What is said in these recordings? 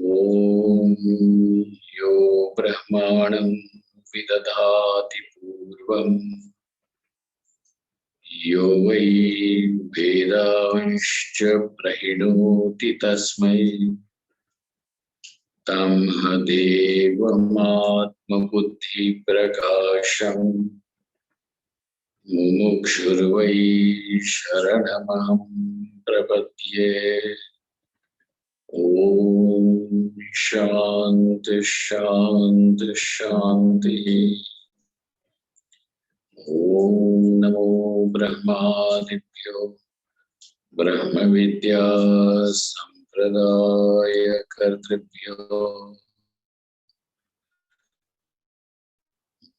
Om Yo Brahmanam Vidadhati Purvam Yo Vai Vedanscha Prahinoti Tasmai Tam Devamatma Buddhi Prakasham Mumukshurvai Sharanamaham Prapadye. Om Shanti Shanti Shanti. Om Namo Brahmadibhyo Brahma Vidya Sampradaya Kartribhyo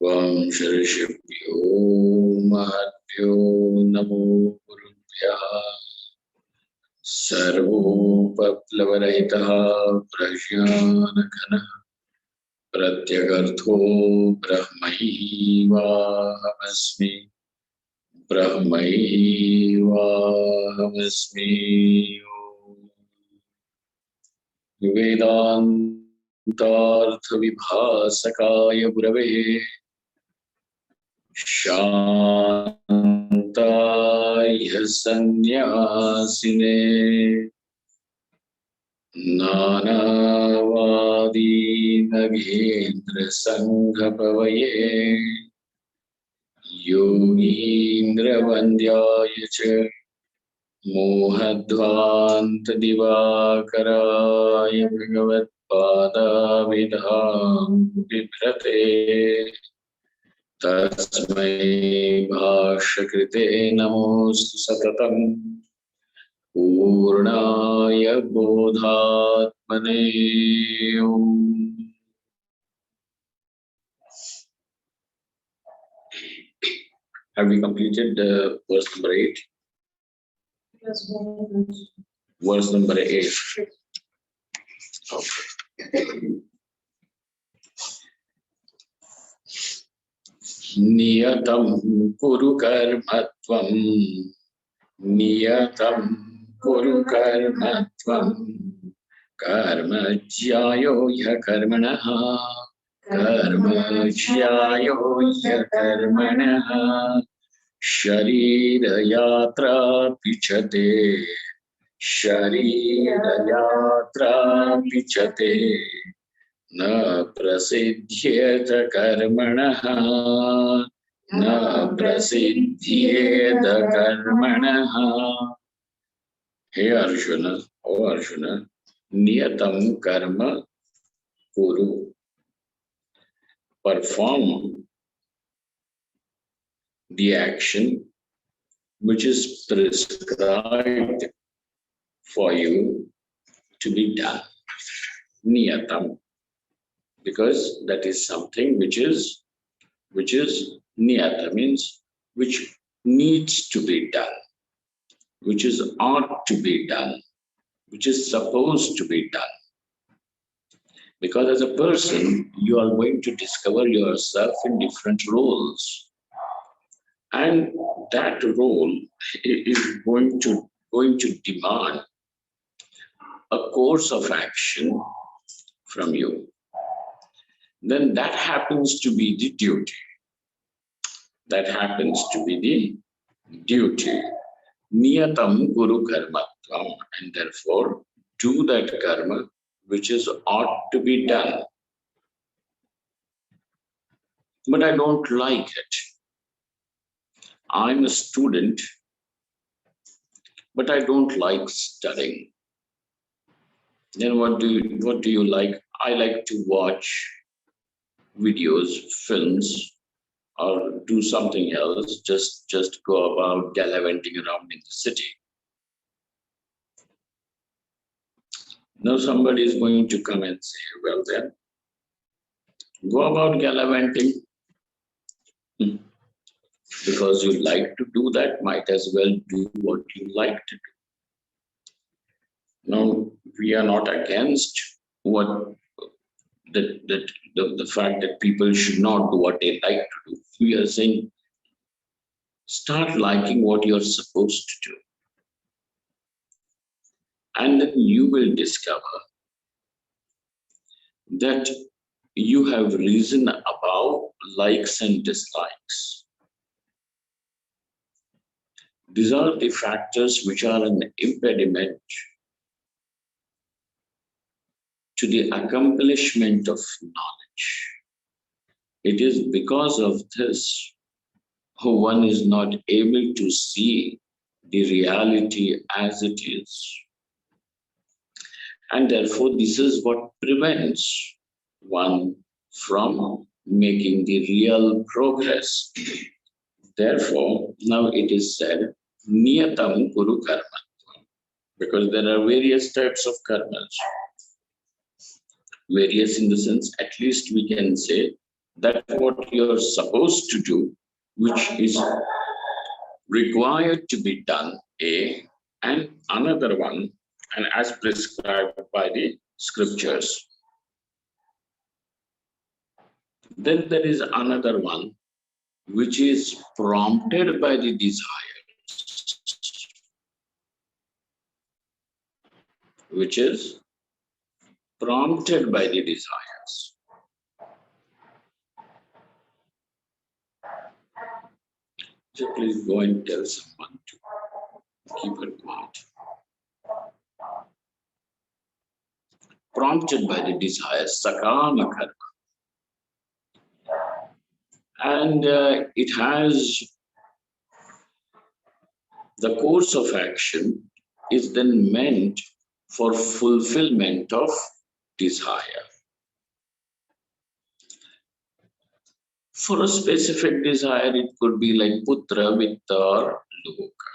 Vamsharishibhyo Mahatbhyo Namo Gurubhyah Sarvopaplavarayitah Prajnanakhanah Pratyagartho Brahmaivahamasmi Brahmaivahamasmi. Vedantartha Vibhasakaya Gurave Shantaya Sannyasine Nanavadi Nagendra Sanghapavaye Yogindra Vandyaya Cha Mohadvanta Divakaraya Bhagavat Pada Vidham Viprate Tasmai Bhashakrite Namostu Satatam Purnaya Bodhatmane. Have we completed verse number 8? Verse number 8. Okay. Niyatam kuru karmatvam Niyatam kuru karmatvam Karma jyayo ya karmanaha Karma jyayo ya karmanaha Sharira yatra pichate Sharira yatra pichate Na prasidhyeta karmanaha Na prasidhyeta karmanaha. Hey Arjuna, oh Arjuna, niyatam karma kuru. Perform the action which is prescribed for you to be done. Niyatam. Because that is something which is niyata, means which needs to be done, which is ought to be done, which is supposed to be done. Because as a person, you are going to discover yourself in different roles. And that role is going to demand a course of action from you. Then that happens to be the duty. That happens to be the duty. Niyatam guru karmatvam, and therefore do that karma which is ought to be done. But I don't like it. I'm a student, but I don't like studying. Then what do you like? I like to watch videos, films, or do something else, just go about gallivanting around in the city. Now somebody is going to come and say, well then, go about gallivanting. Because you like to do that, might as well do what you like to do. Now, we are not against the fact that people should not do what they like to do. We are saying start liking what you're supposed to do. And then you will discover that you have reason about likes and dislikes. These are the factors which are an impediment to the accomplishment of knowledge. It is because of this one is not able to see the reality as it is. And therefore, this is what prevents one from making the real progress. Therefore, now it is said, Niyatam Kuru Karma, because there are various types of karmas. Various in the sense, at least we can say that what you're supposed to do, which is required to be done, A, and another one, and as prescribed by the scriptures. Then there is another one, which is prompted by the desires, which is prompted by the desires. So please go and tell someone to keep it quiet. Prompted by the desires, sakama karma. And it has the course of action is then meant for fulfillment of desire. For a specific desire, it could be like putra, vitta, or loka.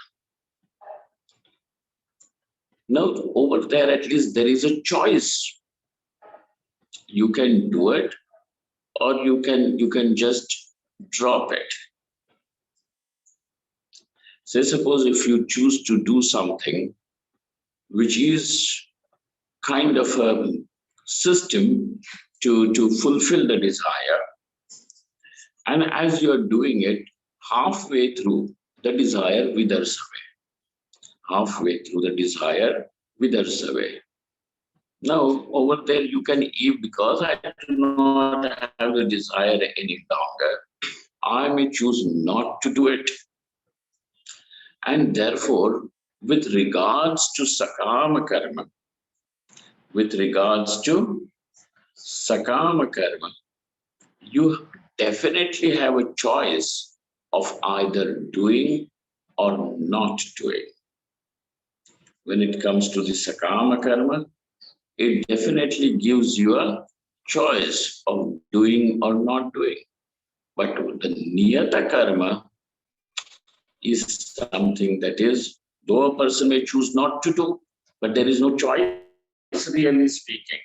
Now, over there, at least there is a choice. You can do it, or you can just drop it. Say, suppose if you choose to do something which is kind of a system to fulfill the desire, and as you're doing it, halfway through, the desire withers away. Halfway through, the desire withers away. Now, over there, you can eat because I do not have the desire any longer. I may choose not to do it. And therefore, with regards to sakama karma, you definitely have a choice of either doing or not doing. When it comes to the sakama karma, it definitely gives you a choice of doing or not doing. But the niyata karma is something that is, though a person may choose not to do, but there is no choice, really speaking.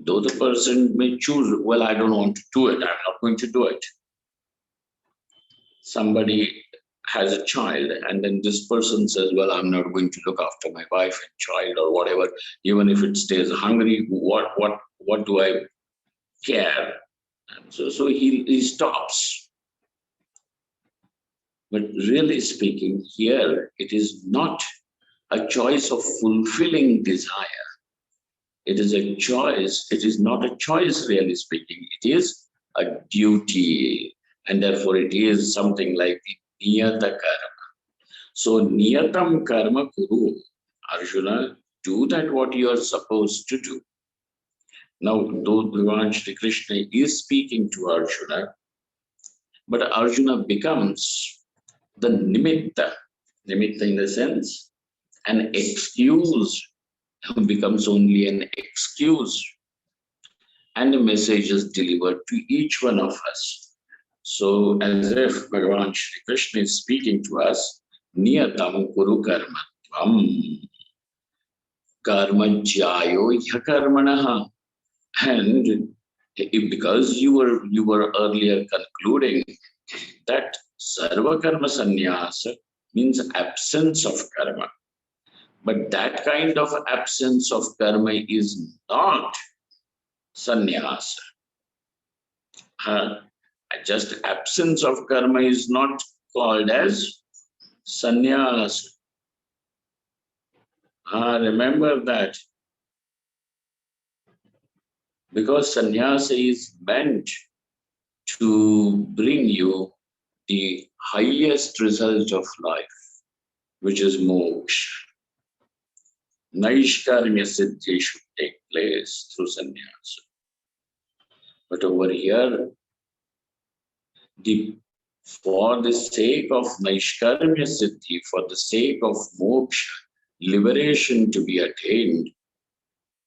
Though the person may choose, well, I don't want to do it, I'm not going to do it. Somebody has a child, and then this person says, well, I'm not going to look after my wife and child or whatever, even if it stays hungry, what do I care? And so he stops. But really speaking, here it is not a choice of fulfilling desire. It is a choice. It is not a choice, really speaking. It is a duty. And therefore, it is something like the niyata karma. So, niyatam karma kuru, Arjuna, do that what you are supposed to do. Now, though Bhagavan Shri Krishna is speaking to Arjuna, but Arjuna becomes the nimitta in the sense, an excuse becomes only an excuse, and the message is delivered to each one of us. So, as if Bhagavan Shri Krishna is speaking to us, niyatam kuru karma tvam karma jyayo yakarmanaha. And because you were earlier concluding that sarva karma sannyasa means absence of karma. But that kind of absence of karma is not sannyasa. Just absence of karma is not called as sannyas. Remember that, because sannyasa is meant to bring you the highest result of life, which is moksha. Naishkarmya siddhi should take place through sannyasa. But over here, for the sake of Naishkarmya siddhi, for the sake of moksha, liberation to be attained,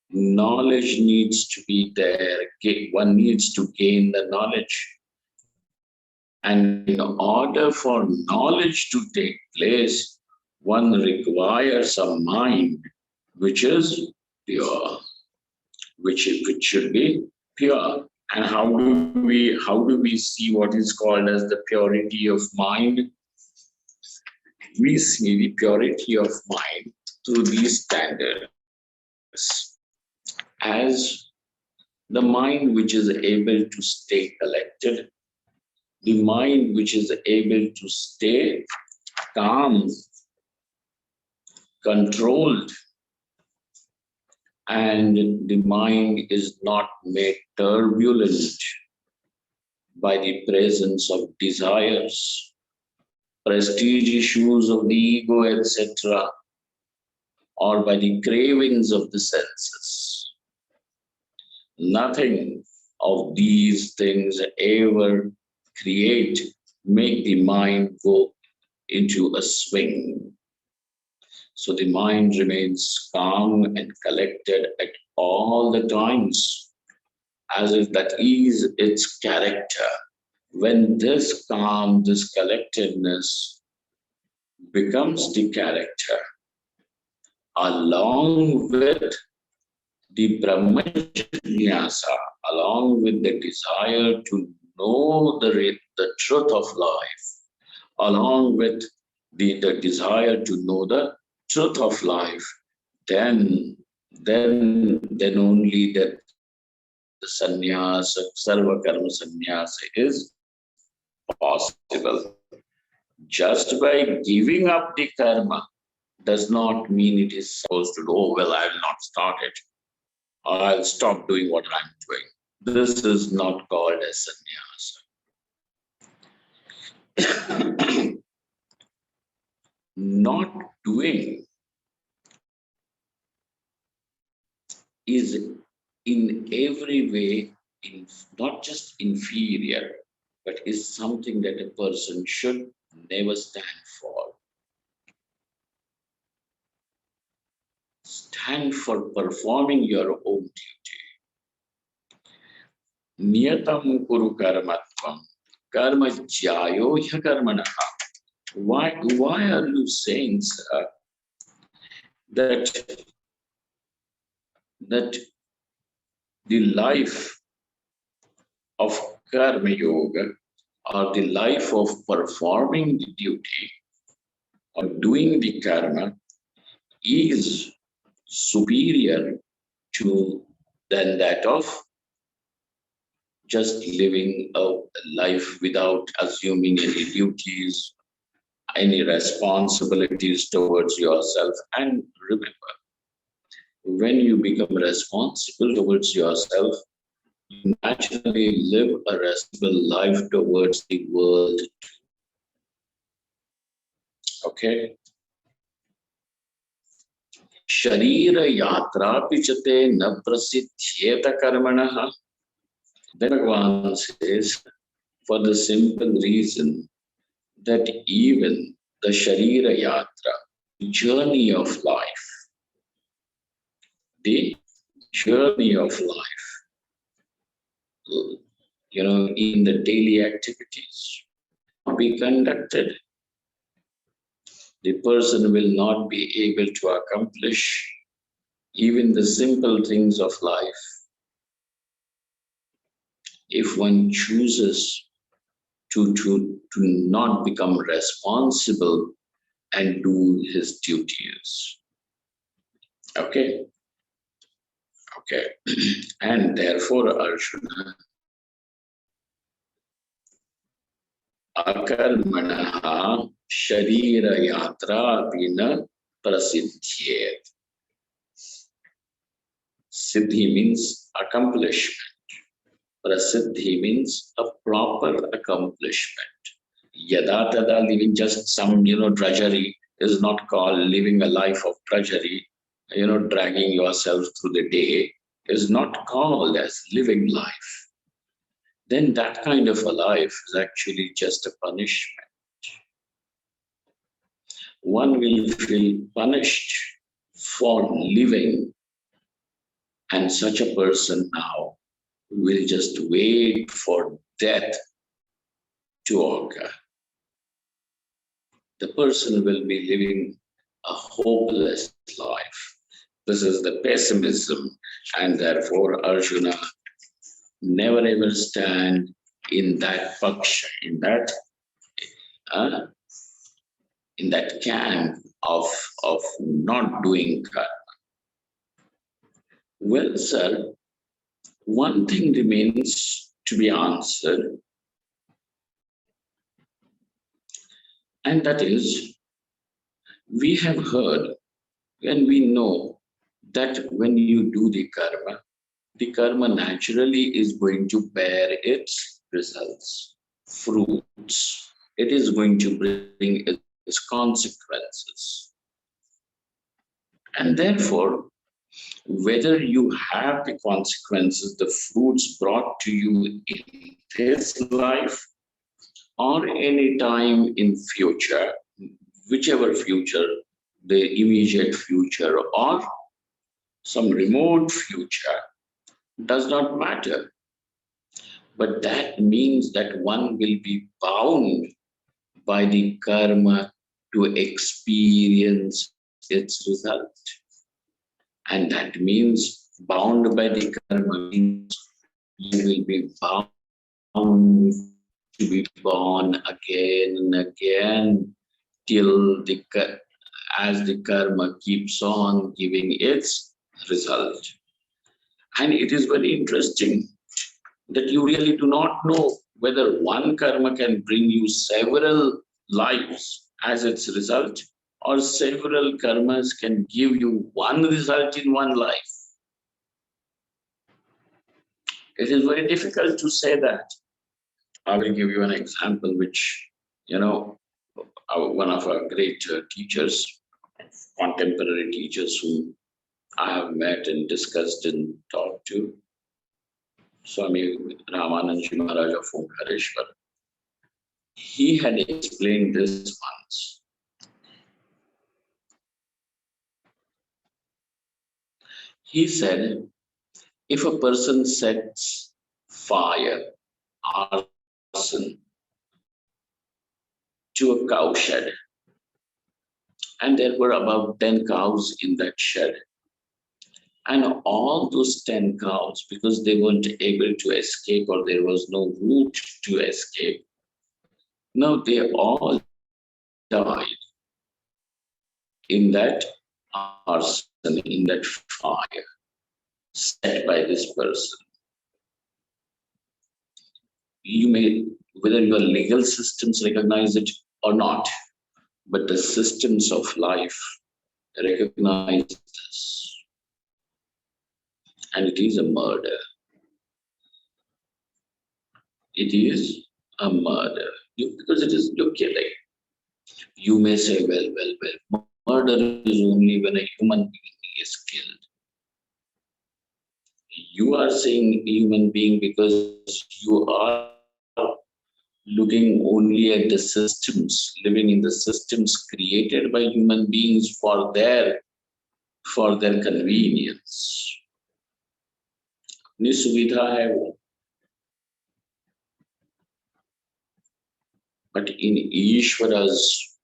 knowledge needs to be there. One needs to gain the knowledge. And in order for knowledge to take place, one requires a mind which is pure, which should be pure. And how do we see what is called as the purity of mind? We see the purity of mind through these standards as the mind which is able to stay collected, the mind which is able to stay calm, controlled, and the mind is not made turbulent by the presence of desires, prestige issues of the ego, etc., or by the cravings of the senses. Nothing of these things ever make the mind go into a swing. So the mind remains calm and collected at all the times, as if that is its character. When this calm, this collectedness becomes the character, along with the Brahmajnasa, along with the desire to know the truth of life, along with the desire to know the truth of life, then only that the sannyasa, sarva karma sannyasa is possible. Just by giving up the karma does not mean it is supposed to do, oh, well, I will not start it. I'll stop doing what I'm doing. This is not called as sannyasa. Not doing is in every way not just inferior, but is something that a person should never stand for. Stand for performing your own duty. Niyatam kuru karmatvam karma jyayo hya karmanaha. Why are you saying, sir, that the life of karma yoga, or the life of performing the duty or doing the karma, is superior than that of just living a life without assuming any duties, any responsibilities towards yourself? And remember, when you become responsible towards yourself, you naturally live a responsible life towards the world. Okay? Sharira yatra pichate na prasidhyeta karmanaha. Then Bhagavan says, for the simple reason that even the Sharira Yatra, the journey of life, in the daily activities, be conducted. The person will not be able to accomplish even the simple things of life if one chooses to not become responsible and do his duties. Okay? Okay. And therefore, Arjuna, akarmanaha sharira yatra apina prasiddhyet. Siddhi means accomplishment. Prasiddhi means a proper accomplishment. Yada tada, living just some, drudgery is not called living a life of drudgery. Dragging yourself through the day is not called as living life. Then that kind of a life is actually just a punishment. One will feel punished for living, and such a person now will just wait for death to occur. The person will be living a hopeless life. This is the pessimism, and therefore Arjuna never ever stand in that paksha, in that camp of not doing karma. Well, sir, one thing remains to be answered, and that is, we have heard and we know that when you do the karma naturally is going to bear its results, fruits. It is going to bring its consequences. And therefore, whether you have the consequences, the fruits brought to you in this life or any time in future, whichever future, the immediate future or some remote future, does not matter. But that means that one will be bound by the karma to experience its result. And that means bound by the karma means you will be bound to be born again and again till as the karma keeps on giving its result. And it is very interesting that you really do not know whether one karma can bring you several lives as its result, or several karmas can give you one result in one life. It is very difficult to say that. I will give you an example which, one of our great teachers, contemporary teachers whom I have met and discussed and talked to, Swami Ramanandaji Maharaj of Omkareshwar. He had explained this once. He said, if a person sets fire, arson, to a cow shed, and there were about 10 cows in that shed, and all those 10 cows, because they weren't able to escape or there was no route to escape, now they all died in that arson, in that fire set by this person. You may, whether your legal systems recognize it or not, but the systems of life recognize this. And it is a murder. It is a murder. Because it is, you're killing. You may say, well, murder is only when a human being is killed. You are saying human being because you are looking only at the systems, living in the systems created by human beings for their convenience. अपनी सुविधा है वो. But in Ishvara's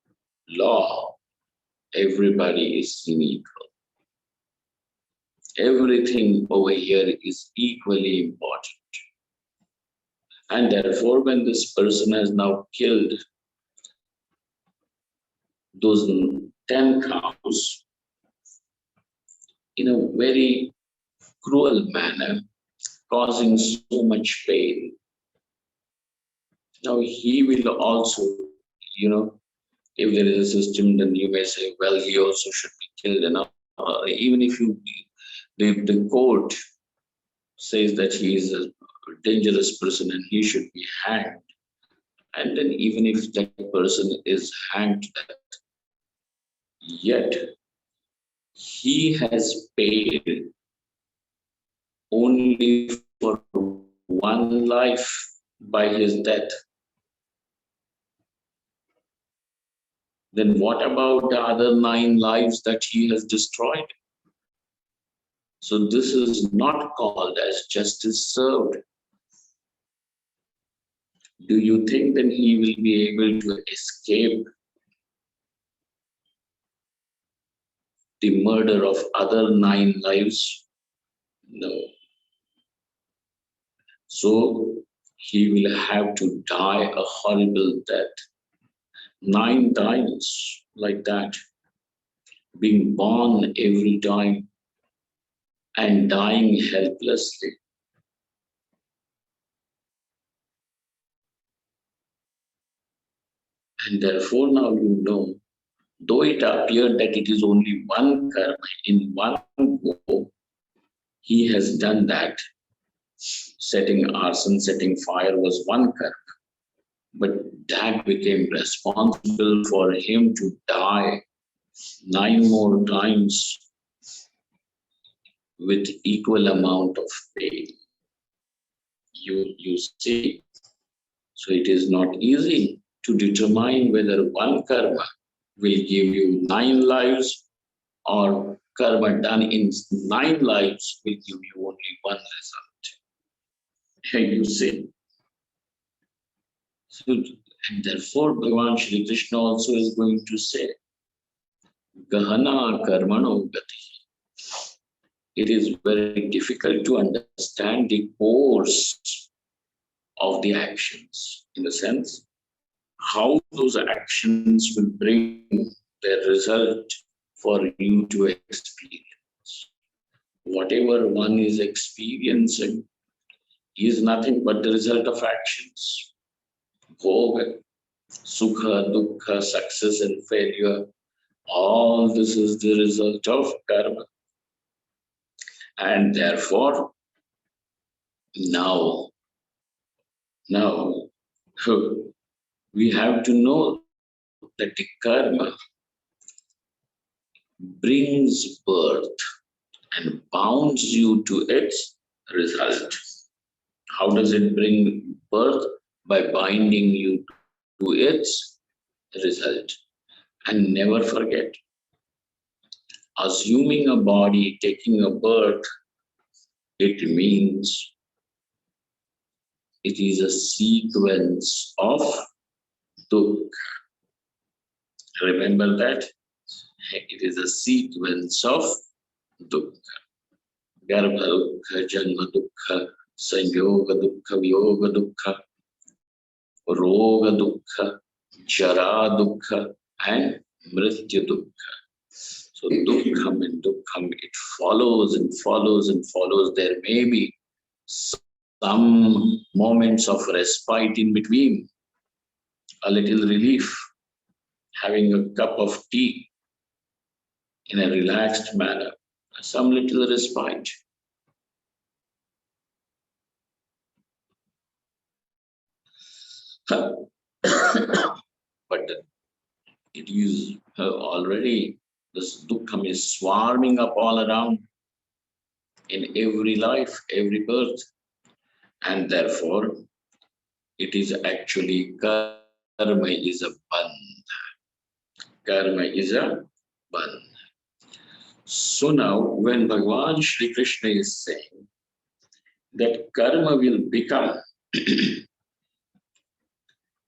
law, everybody is equal. Everything over here is equally important. And therefore, when this person has now killed those 10 cows in a very cruel manner, causing so much pain, Now he will also, if there is a system, then you may say, well, he also should be killed. And even if the court says that he is a dangerous person and he should be hanged, and then even if that person is hanged to that, yet he has paid only for one life by his death. Then what about the other 9 lives that he has destroyed? So this is not called as justice served. Do you think that he will be able to escape the murder of other 9 lives? No. So he will have to die a horrible death 9 times like that, being born every time and dying helplessly. And therefore now though it appeared that it is only one karma, in one go, he has done that. Setting arson, setting fire was one karma. But that became responsible for him to die 9 more times with equal amount of pain. You see, so it is not easy to determine whether one karma will give you 9 lives or karma done in 9 lives will give you only one result. You see. So, and therefore Bhagavan Shri Krishna also is going to say, Gahana karmano gati. It is very difficult to understand the course of the actions, in the sense how those actions will bring their result for you to experience. Whatever one is experiencing is nothing but the result of actions. Bhoga, sukha, dukkha, success and failure, all this is the result of karma. And therefore, now we have to know that the karma brings birth and bounds you to its result. How does it bring birth? By binding you to its result. And never forget, assuming a body, taking a birth, it means it is a sequence of dukkha. Remember that? It is a sequence of dukkha. Garbha dukkha, janma dukkha, sanyoga dukkha, vyoga dukkha, roga dukkha, jara dukkha, and mrityu dukkha. So dukkham and dukkham, it follows and follows and follows. There may be some moments of respite in between, a little relief, having a cup of tea in a relaxed manner, some little respite. But it is already, this dukkham is swarming up all around in every life, every birth. And therefore, it is actually karma is a bandha. Karma is a bandha. So now, when Bhagavan Shri Krishna is saying that karma will become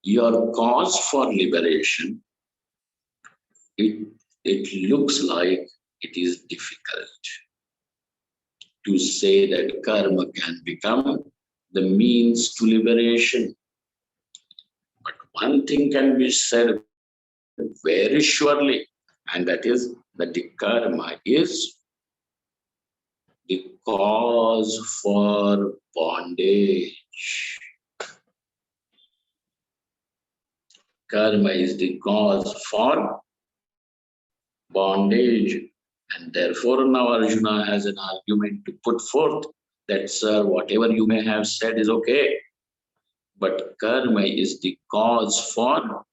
your cause for liberation, it looks like it is difficult to say that karma can become the means to liberation. But one thing can be said very surely, and that is that the karma is the cause for bondage. Karma is the cause for bondage. And therefore, now Arjuna has an argument to put forth that, sir, whatever you may have said is okay, but karma is the cause for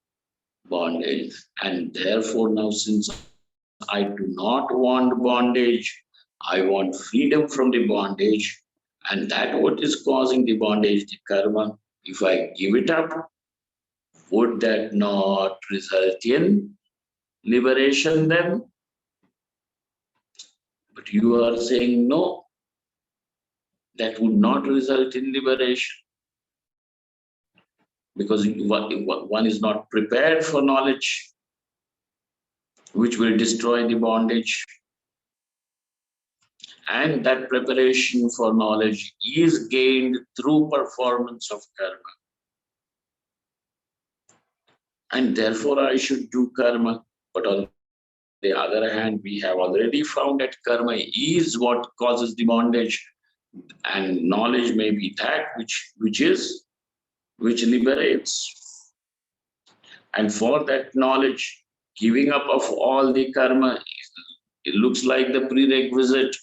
bondage. And therefore, now since I do not want bondage, I want freedom from the bondage, and that what is causing the bondage, the karma. If I give it up, would that not result in liberation then? But you are saying no, that would not result in liberation, because one is not prepared for knowledge, which will destroy the bondage. And that preparation for knowledge is gained through performance of karma. And therefore I should do karma. But on the other hand, we have already found that karma is what causes the bondage, and knowledge may be that which liberates. And for that knowledge, giving up of all the karma, it looks like the prerequisite.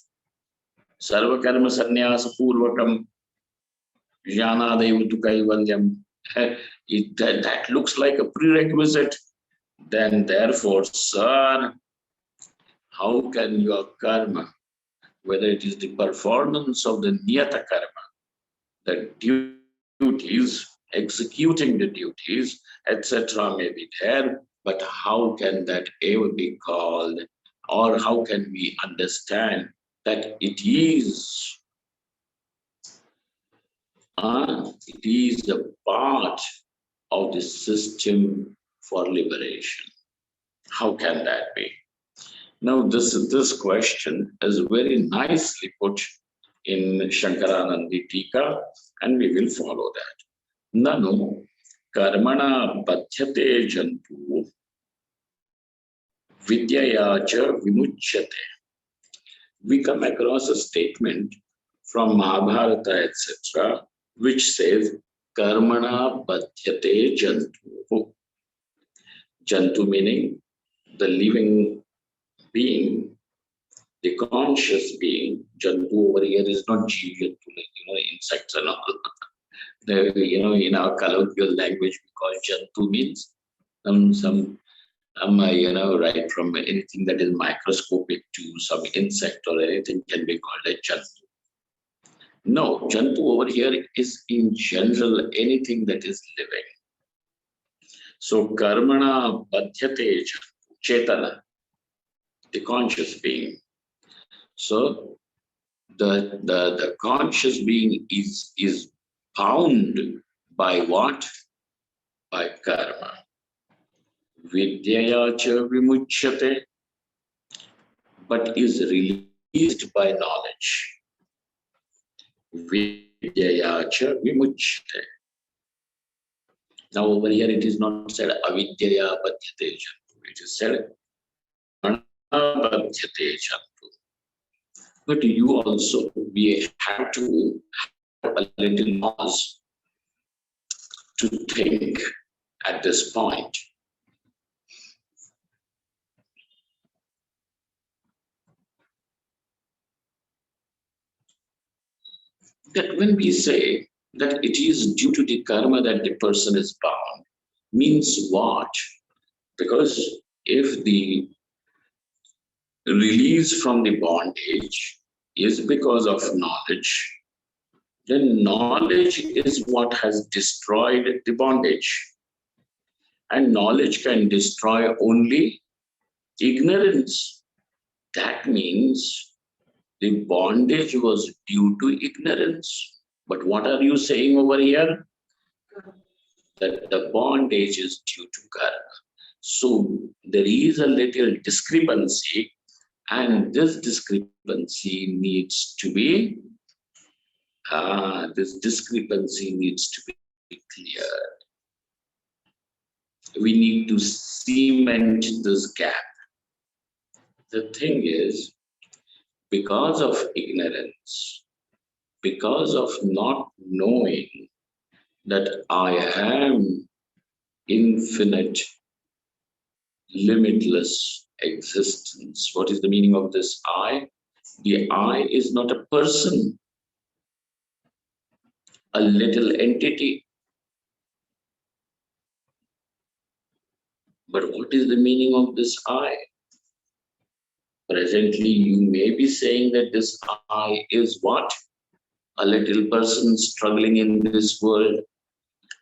Sarva karma sannyasa purvakam jnanadaiva tu kaivalyam. That looks like a prerequisite. Then therefore, sir, how can your karma, whether it is the performance of the niyata karma, the duties, executing the duties, etc., may be there, but how can that ever be called, or how can we understand that it is a part of the system for liberation? How can that be? Now, this question is very nicely put in Shankaranandi Tika, and we will follow that. Nanu karmana badhyate jantu vidyaya cha vimuchyate. We come across a statement from Mahabharata, etc., which says karmana badhyate jantu. Jantu meaning the living being, the conscious being. Jantu over here is not Jantu, like, insects and all. In our colloquial language, we call Jantu means right from anything that is microscopic to some insect or anything can be called a Jantu. No, Jantu over here is in general anything that is living. So karmana badhyate chetana, the conscious being. So the conscious being is bound by what? By karma. Vidyaya cha vimuchyate, but is released by knowledge. Vidyaya cha vimuchyate. Now over here it is not said avidyaya badhyate jantu. It is said badhyate jantu. But you also, we have to have a little pause to think at this point. That when we say that it is due to the karma that the person is bound, means what? Because if the release from the bondage is because of knowledge, then knowledge is what has destroyed the bondage. And knowledge can destroy only ignorance. That means the bondage was due to ignorance. But what are you saying over here? That the bondage is due to karma. So there is a little discrepancy, and this discrepancy needs to be cleared. We need to cement this gap. The thing is, because of ignorance, because of not knowing that I am infinite, limitless existence. What is the meaning of this I? The I is not a person, a little entity. But what is the meaning of this I? Presently, you may be saying that this I is what? A little person struggling in this world.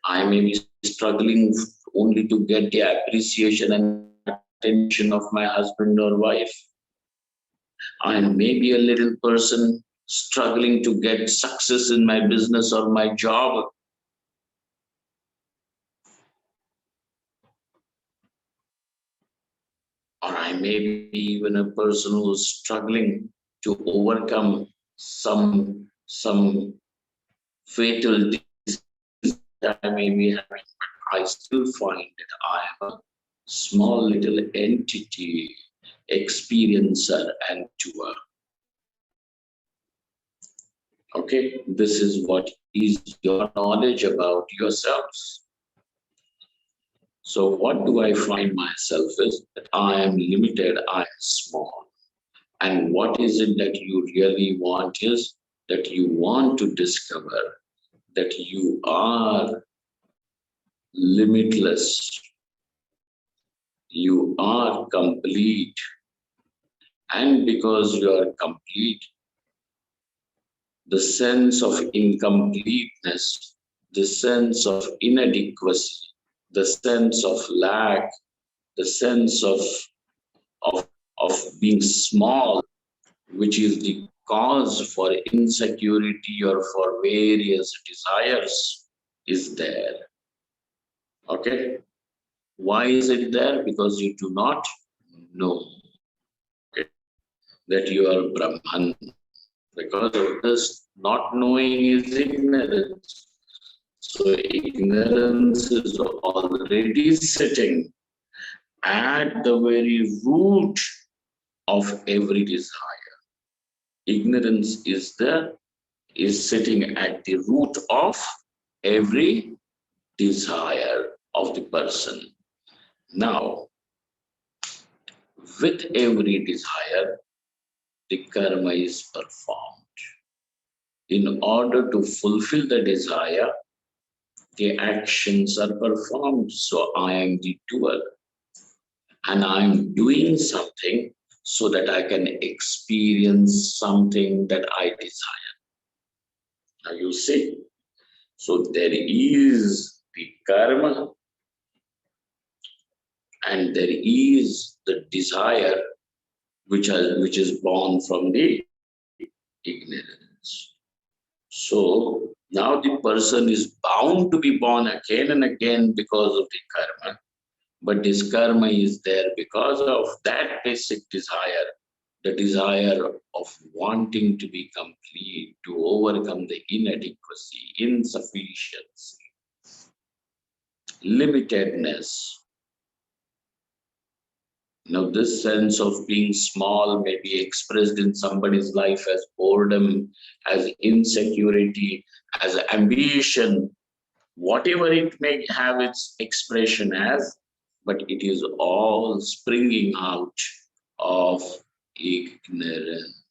I may be struggling only to get the appreciation and attention of my husband or wife. I may be a little person struggling to get success in my business or my job. Or I may be even a person who's struggling to overcome some fatal disease that I may be having. I still find that I am a small little entity, experiencer and doer. Okay, this is what is your knowledge about yourselves. So what do I find myself is that I am limited, I am small. And what is it that you really want is that you want to discover that you are limitless, you are complete. And because you are complete, the sense of incompleteness, the sense of inadequacy, the sense of lack, the sense of, of being small, which is the cause for insecurity or for various desires, is there. Okay? Why is it there? Because you do not know, okay, that you are Brahman. Because of this, not knowing is ignorance. So ignorance is already sitting at the very root of every desire. Ignorance is sitting at the root of every desire of the person. Now, with every desire, the karma is performed. In order to fulfill the desire, the actions are performed. So I am the doer. And I am doing something so that I can experience something that I desire. Now you see, so there is the karma and there is the desire which is born from the ignorance. So now the person is bound to be born again and again because of the karma. But this karma is there because of that basic desire, the desire of wanting to be complete, to overcome the inadequacy, insufficiency, limitedness. Now, this sense of being small may be expressed in somebody's life as boredom, as insecurity, as ambition, whatever it may have its expression as, but it is all springing out of ignorance.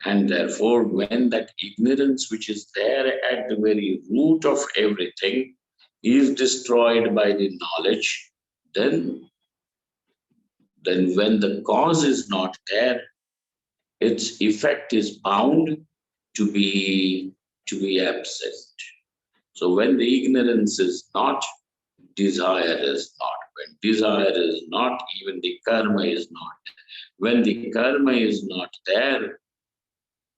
And therefore, when that ignorance which is there at the very root of everything is destroyed by the knowledge, then when the cause is not there, its effect is bound to be absent. So when the ignorance is not, desire is not. When desire is not, even the karma is not. When the karma is not there,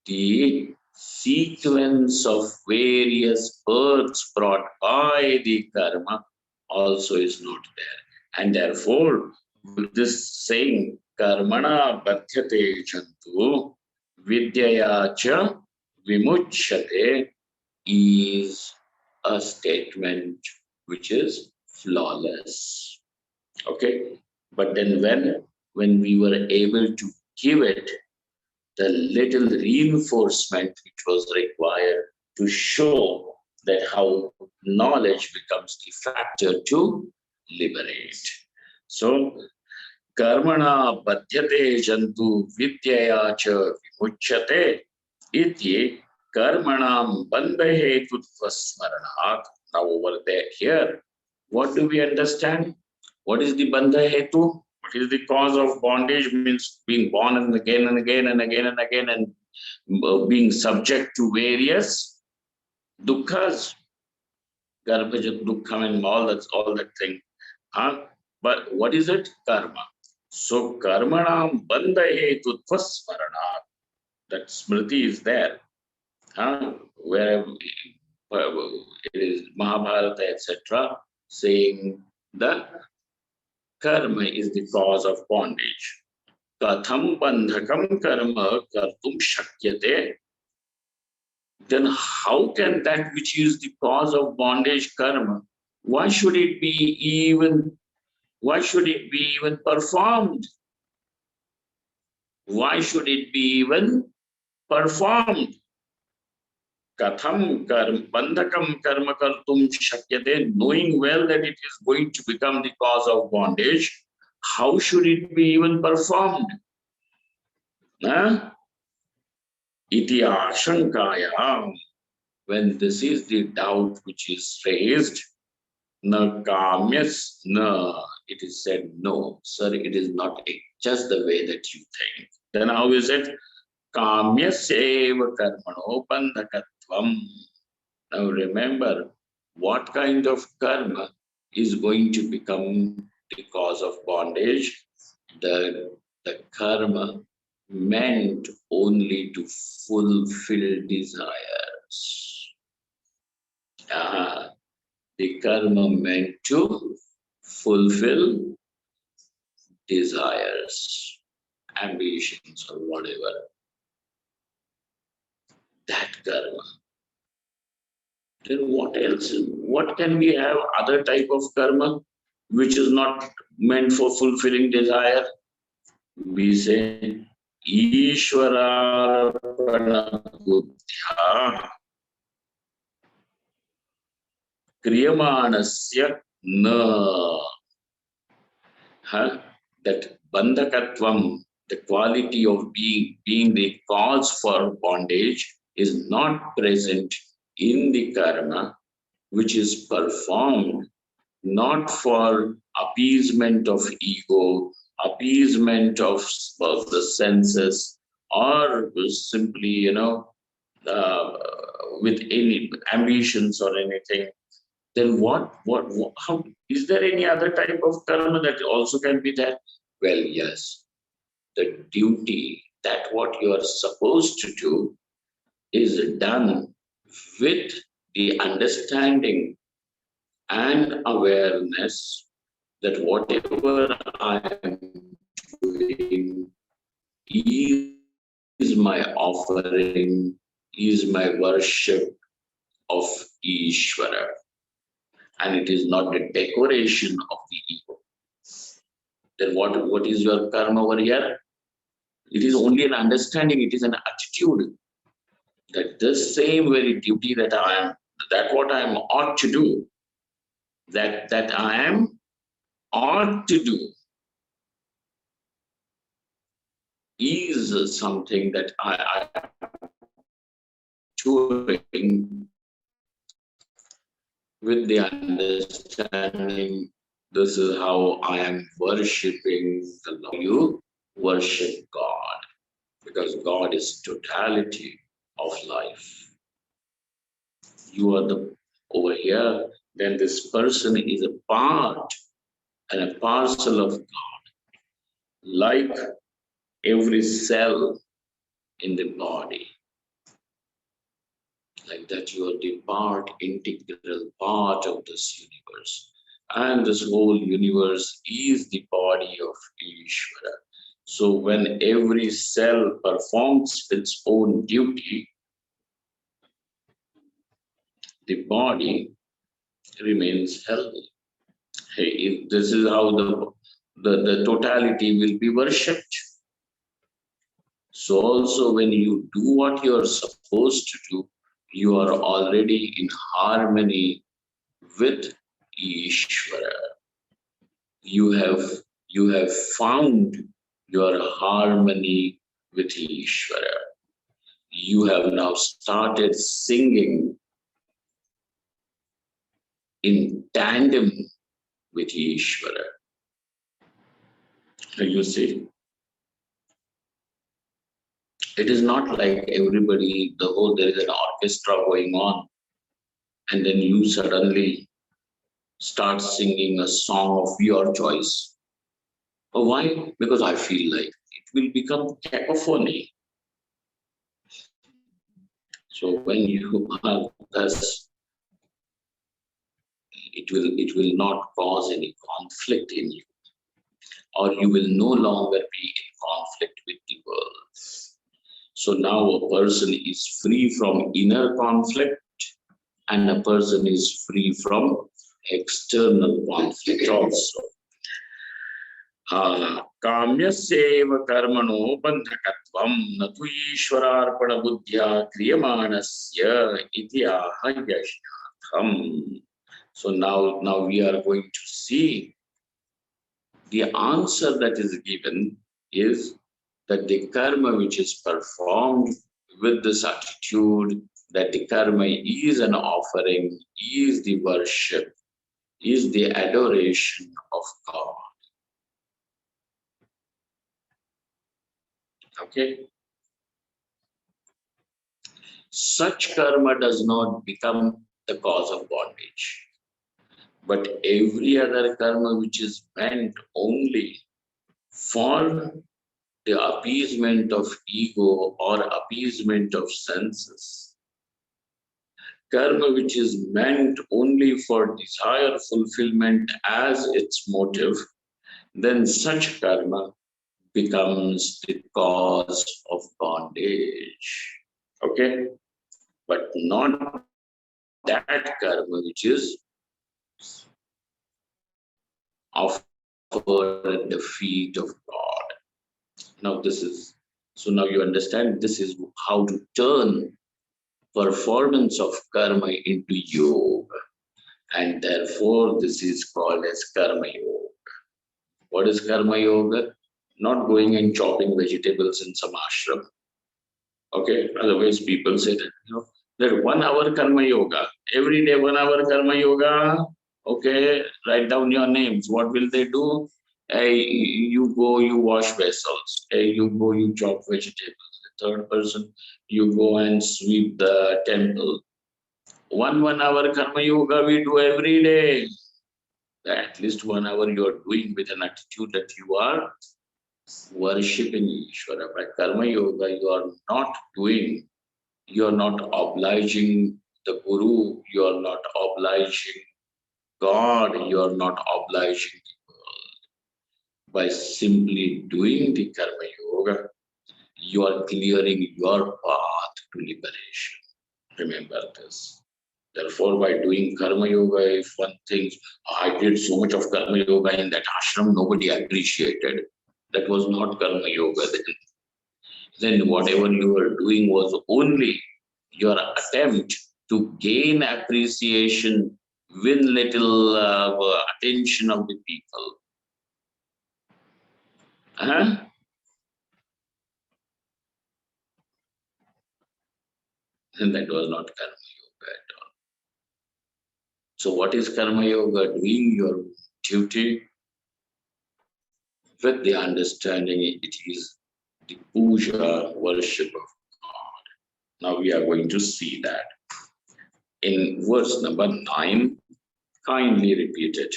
the sequence of various births brought by the karma also is not there. And therefore, with this saying, karmana badhyate jantu vidyaya cha vimuchyate, is a statement which is flawless. Okay, but then when we were able to give it the little reinforcement which was required to show that how knowledge becomes the factor to liberate. So, karmana badhyate jantu vidyaya cha vimuchyate iti karmanam bandhahetutva smaranat. Now over there, here, what do we understand? What is the bandha hetu? What is the cause of bondage? Means being born and again and again and again and again and being subject to various dukkhas, garbage, dukkham and all that thing. Huh? But what is it? Karma. So karmanam bandha hetutva smaranat. That smriti is there. Huh? Where it is Mahabharata, etc., saying the karma is the cause of bondage. Katham bandhakam karma kartum shakyate. Then how can that which is the cause of bondage karma, why should it be even performed? Why should it be even performed? Katham bandhakam karma kartum shakyate, knowing well that it is going to become the cause of bondage, how should it be even performed? Iti ashankayam, when this is the doubt which is raised, na kamyas, na, it is said, no, sir, it is not just the way that you think. Then how is it? Kamyaseva karmano bandhakatvam. Now remember, what kind of karma is going to become the cause of bondage? The karma meant only to fulfill desires. The karma meant to fulfill desires, ambitions, or whatever. That karma. Then what else? What can we have other type of karma which is not meant for fulfilling desire? We say Ishvara Buddhya Kriyamanasya na. That bandhakatvam, the quality of being the cause for bondage, is not present in the karma which is performed not for appeasement of ego, appeasement of the senses, or simply, with any ambitions or anything. Then how is there any other type of karma that also can be there? Well, yes, the duty, that what you are supposed to do is done with the understanding and awareness that whatever I am doing is my offering, is my worship of Ishvara. And it is not a decoration of the ego. Then what is your karma over here? It is only an understanding, it is an attitude that this same very duty that I am, that what I am ought to do, that I am ought to do, is something that I am doing with the understanding, this is how I am worshipping the Lord. You worship God, because God is totality of life. You are over here, then this person is a part and a parcel of God. Like every cell in the body. Like that, you are the integral part of this universe. And this whole universe is the body of Ishvara. So when every cell performs its own duty, the body remains healthy. Hey, this is how the totality will be worshipped. So also when you do what you are supposed to do, you are already in harmony with Ishvara. you have found your harmony with Ishvara. You have now started singing in tandem with Ishvara. You see, it is not like everybody, there is an orchestra going on, and then you suddenly start singing a song of your choice. Why? Because I feel like it will become cacophony. So when you are thus, it will not cause any conflict in you, or you will no longer be in conflict with the world. So now a person is free from inner conflict, and a person is free from external conflict also. काम्यस्यैव कर्मणो बन्धकत्वं न तु ईश्वरार्पणबुद्ध्या क्रियमाणस्य इति आह यज्ञार्थम्. So now we are going to see the answer that is given is that the karma which is performed with this attitude, that the karma is an offering, is the worship, is the adoration of God. Okay? Such karma does not become the cause of bondage. But every other karma which is meant only for the appeasement of ego or appeasement of senses, karma which is meant only for desire fulfillment as its motive, then such karma becomes the cause of bondage. Okay? But not that karma which is offered at the feet of God. Now now you understand this is how to turn performance of karma into yoga, and therefore this is called as karma yoga. What is karma yoga? Not going and chopping vegetables in some ashram. Okay, otherwise people say that, that 1 hour karma yoga, every day 1 hour karma yoga. Okay, write down your names. What will they do? Hey, you go, you wash vessels. Hey, you go, you chop vegetables. The third person, you go and sweep the temple. 1 hour karma yoga we do every day. At least 1 hour you are doing with an attitude that you are worshipping Ishvara. By karma yoga, you are not doing, you are not obliging the Guru, you are not obliging God, you are not obliging the world. By simply doing the karma yoga, you are clearing your path to liberation. Remember this. Therefore, by doing karma yoga, if one thinks, I did so much of karma yoga in that ashram, nobody appreciated. That was not karma yoga then. Then whatever you were doing was only your attempt to gain appreciation, win little attention of the people. And that was not karma yoga at all. So what is karma yoga? Doing your duty with the understanding it is the puja, worship of God. Now we are going to see that. In verse number 9, kindly repeat it.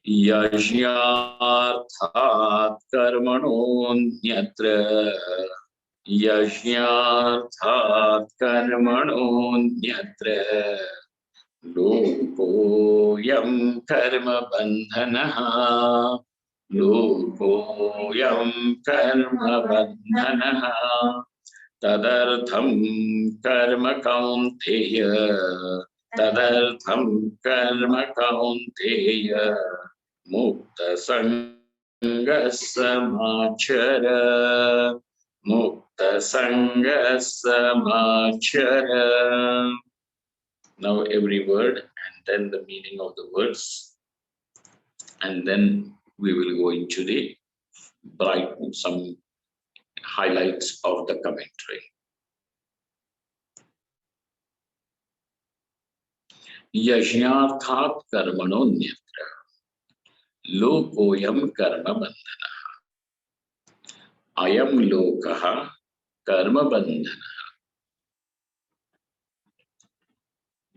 Yajnarthat karmanonyatra Yajnarthat karmanonyatra Lokoyam karma bandhanaha Lokoyam karma bandhanaha Tadartham karma kaunteya Tadartham karma kaunteya Mukta sanga samachara Mukta sanga samachara. Now every word and then the meaning of the words. and then we will go into the some highlights of the commentary. Yajnarthat karmanonyatra lokoyam karma bandhana. Ayam lokaha karma bandhana.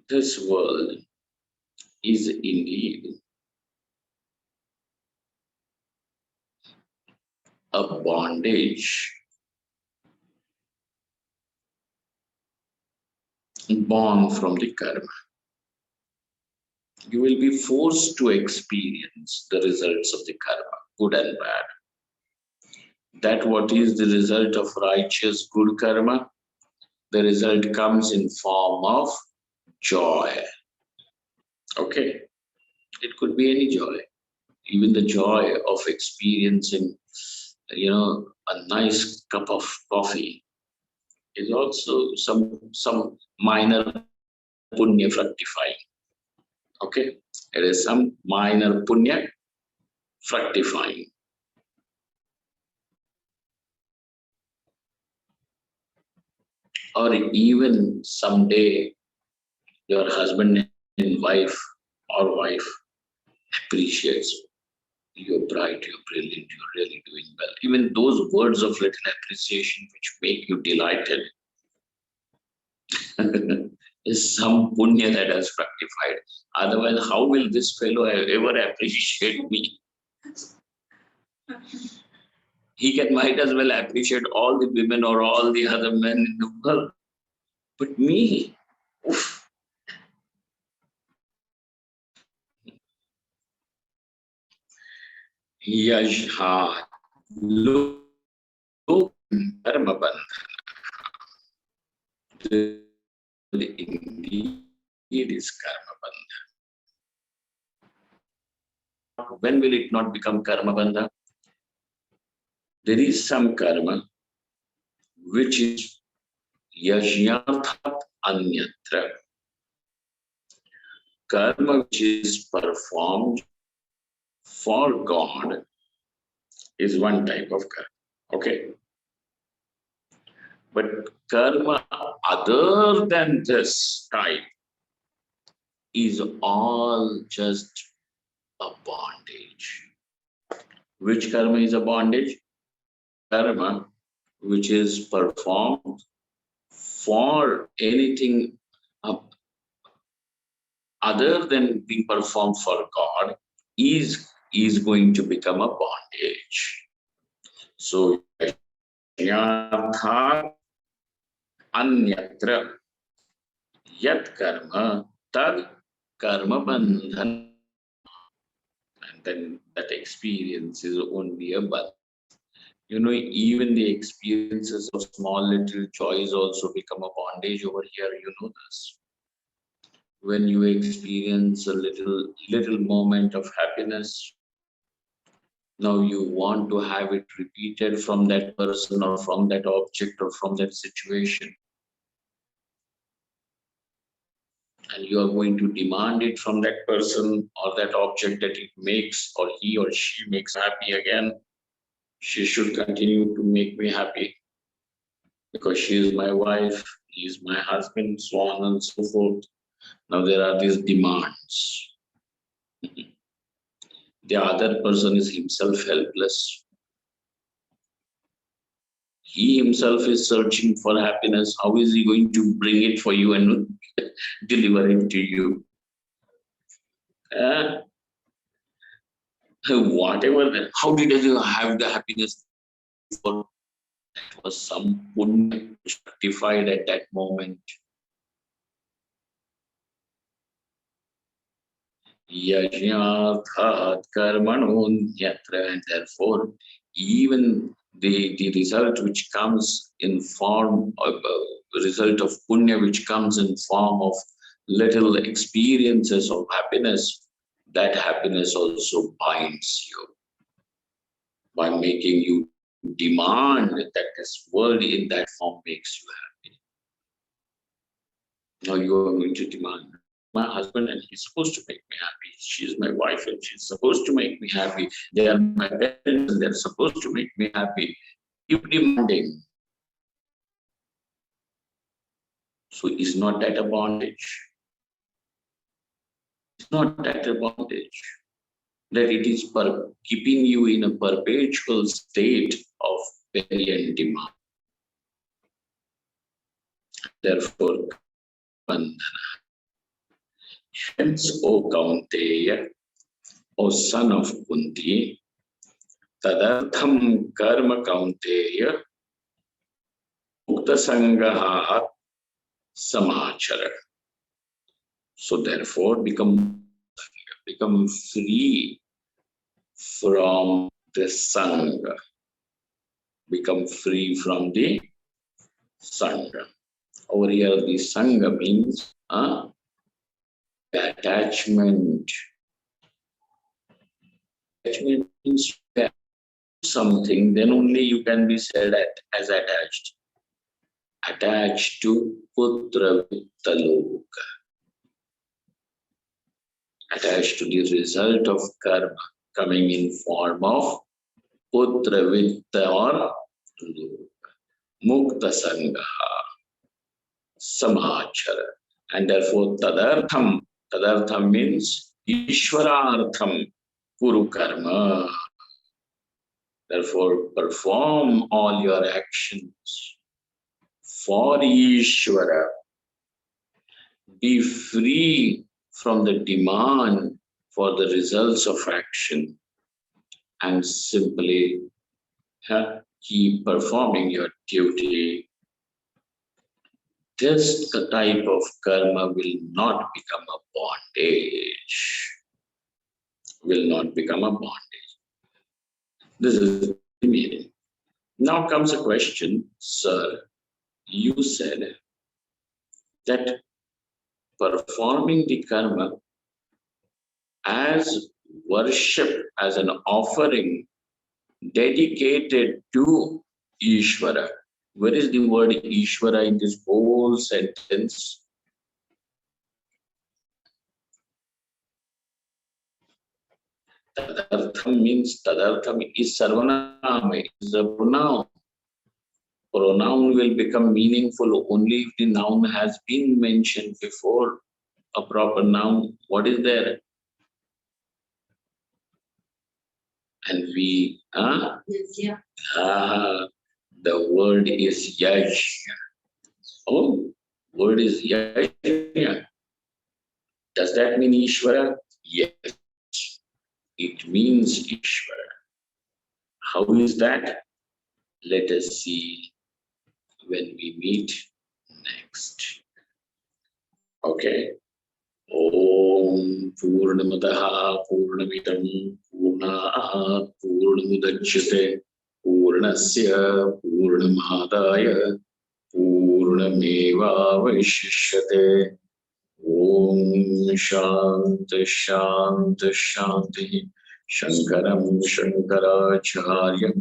This world is indeed a bondage born from the karma. You will be forced to experience the results of the karma, good and bad. That what is the result of righteous good karma? The result comes in form of joy. Okay, it could be any joy, even the joy of experiencing, a nice cup of coffee is also some minor punya fructifying. Okay, it is some minor punya fructifying. Or even someday your husband and wife or wife appreciates you. You're bright, you're brilliant, you're really doing well. Even those words of little appreciation which make you delighted is some punya that has fructified. Otherwise, how will this fellow ever appreciate me? He might as well appreciate all the women or all the other men in the world. But me, oof. Yajha lo karma bandhana. Indeed is karma bandha. When will it not become karma bandha? There is some karma which is yajnathat anyatra. Karma which is performed for God is one type of karma. Okay. But karma other than this type is all just a bondage. Which karma is a bondage? Karma which is performed for anything other than being performed for God is going to become a bondage. So yatha anyatra yat karma tad karma bandhan. And then that experience is only a bandhan. Even the experiences of small little joys also become a bondage over here. You know this. When you experience a little moment of happiness, now you want to have it repeated from that person or from that object or from that situation. And you are going to demand it from that person or that object that it makes, or he or she makes happy again. She should continue to make me happy because she is my wife, he is my husband, so on and so forth. Now there are these demands. The other person is himself helpless. He himself is searching for happiness. How is he going to bring it for you and deliver it to you? Whatever, how did you have the happiness? For that was some punya justified at that moment. Yajnathat karmanonyatra, and therefore even the result which comes in form of result of punya which comes in form of little experiences of happiness, that happiness also binds you by making you demand that this world in that form makes you happy. Now you are going to demand, my husband and he's supposed to make me happy. She's my wife and she's supposed to make me happy. They are my parents and they're supposed to make me happy. Keep demanding. So is not that a bondage? It's not that a bondage. That it is keeping you in a perpetual state of very and demand. Therefore, bandhana. Hence, O Kaunteya, O son of Kunti, tadartham karma Kaunteya, mukta sangaha samachara. So therefore, become free from the sangha. Become free from the sangha. Over here, the sangha means attachment. Attachment means something, then only you can be said as attached. Attached to putra vittaloka. Attached to the result of karma coming in form of putra vitta or loka. Mukta sangaha samachara. And therefore tadartham means ishwarartham kuru karma. Therefore perform all your actions for Ishvara. Be free from the demand for the results of action and simply keep performing your duty. This type of karma will not become a bondage. Will not become a bondage. This is the meaning. Now comes a question, sir. You said that performing the karma as worship, as an offering dedicated to Ishvara. Where is the word Ishvara in this whole sentence? Tadartham means tadartham is sarvanama, is a pronoun. Pronoun will become meaningful only if the noun has been mentioned before a proper noun. What is there? And we, the word is yajna. Oh, word is yajna. Does that mean Ishvara? Yes, it means Ishvara. How is that? Let us see when we meet next. Okay. Om Purnamadaha Purnamidam Purnat Purnamudachyate Purnasya Purnamadaya Purnameva Vaishishyate. Om Shanti Shanti Shanti Shankaram Shankaracharyam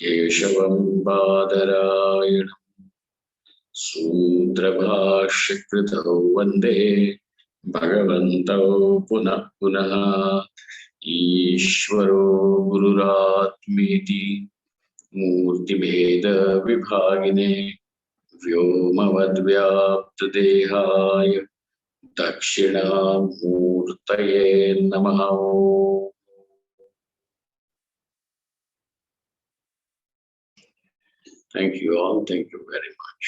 Keshavam Badarayana Sutrabhashikritau Vande Bhagavantau Punah Punah Ishvaro Gururatmiti Murti Bheda Vibhagine Vyomavadvyaptadehaya Dakshinamurtaye Namaha. Thank you all. Thank you very much.